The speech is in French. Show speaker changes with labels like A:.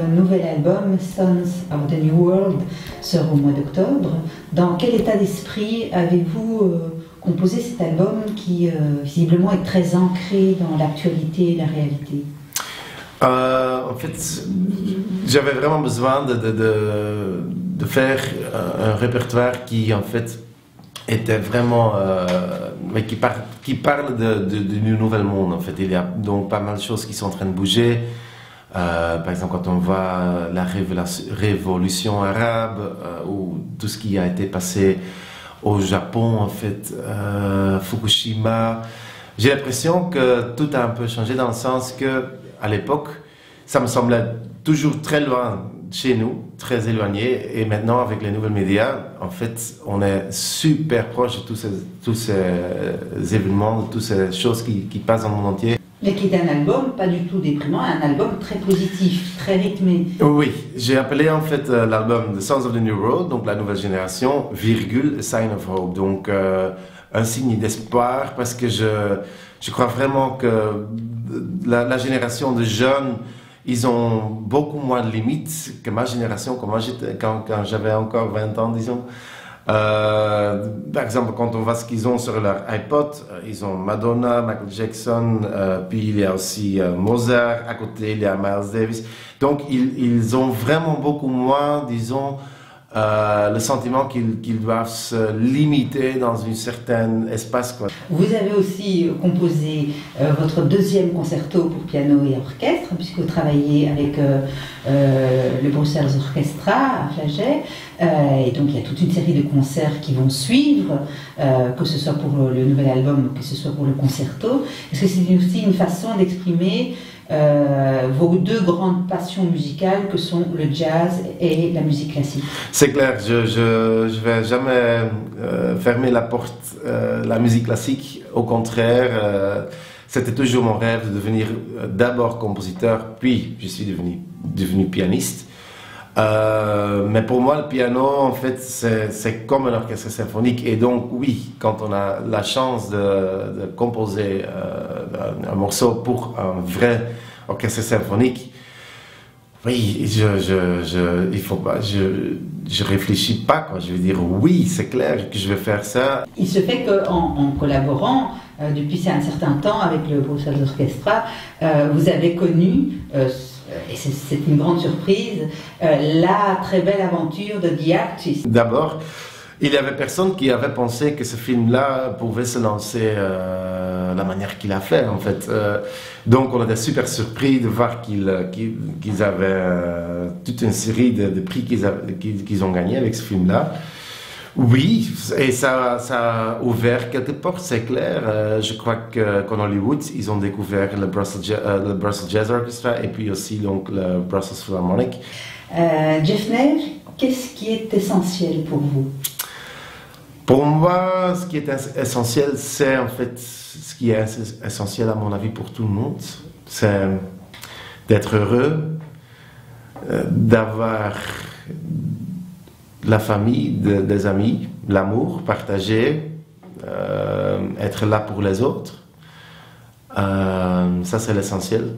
A: nouvel album, Sons of the New World, sort au mois d'octobre. Dans quel état d'esprit avez-vous composé cet album qui visiblement est très ancré dans l'actualité et la réalité?
B: En fait, j'avais vraiment besoin de faire un répertoire qui, en fait, était vraiment, mais qui parle du nouvel monde. En fait, il y a donc pas mal de choses qui sont en train de bouger. Par exemple, quand on voit la révolution arabe ou tout ce qui a été passé au Japon, en fait, Fukushima, j'ai l'impression que tout a un peu changé dans le sens que à l'époque, ça me semblait toujours très loin de chez nous, très éloigné. Et maintenant, avec les nouveaux médias, en fait, on est super proche de tous ces événements, de toutes ces choses qui passent dans le monde entier.
A: Mais qui est un album pas du tout déprimant, un album très positif, très rythmé.
B: Oui, j'ai appelé en fait l'album The Sons of the New World, donc la nouvelle génération, virgule, Sign of Hope. Donc un signe d'espoir, parce que je crois vraiment que la génération de jeunes, ils ont beaucoup moins de limites que ma génération, quand j'avais encore 20 ans, disons. Par exemple, quand on voit ce qu'ils ont sur leur iPod, ils ont Madonna, Michael Jackson, puis il y a aussi Mozart, à côté il y a Miles Davis. Donc ils ont vraiment beaucoup moins, disons, le sentiment qu'ils doivent se limiter dans un certain espace, quoi.
A: Vous avez aussi composé votre deuxième concerto pour piano et orchestre, puisque vous travaillez avec le Brussels Orchestra à Flagey. Et donc il y a toute une série de concerts qui vont suivre, que ce soit pour le nouvel album, que ce soit pour le concerto. Est-ce que c'est aussi une façon d'exprimer vos deux grandes passions musicales que sont le jazz et la musique classique?
B: C'est clair, je vais jamais fermer la porte la musique classique. Au contraire, c'était toujours mon rêve de devenir d'abord compositeur, puis je suis devenu pianiste. Mais pour moi, le piano, en fait, c'est comme un orchestre symphonique. Et donc, oui, quand on a la chance de composer un morceau pour un vrai orchestre symphonique, oui, il faut pas, je réfléchis pas, quoi. Je veux dire, oui, c'est clair que je vais faire ça.
A: Il se fait qu'en collaborant depuis un certain temps avec le Brussels Orchestra, vous avez connu, et c'est une grande surprise, la très belle aventure de The Artist.
B: D'abord, il y avait personne qui avait pensé que ce film-là pouvait se lancer la manière qu'il a fait, en fait. Donc, on était super surpris de voir qu'ils avaient toute une série de prix qu'ils ont gagnés avec ce film-là. Oui, et ça a ouvert quelques portes, c'est clair. Je crois qu'en Hollywood, ils ont découvert le Brussels Jazz Orchestra et puis aussi donc, le Brussels Philharmonic.
A: Jeffner, qu'est-ce qui est essentiel pour vous?
B: Pour moi, ce qui est essentiel, c'est en fait ce qui est essentiel à mon avis pour tout le monde, c'est d'être heureux, d'avoir la famille, des amis, l'amour partagé, être là pour les autres. Ça, c'est l'essentiel.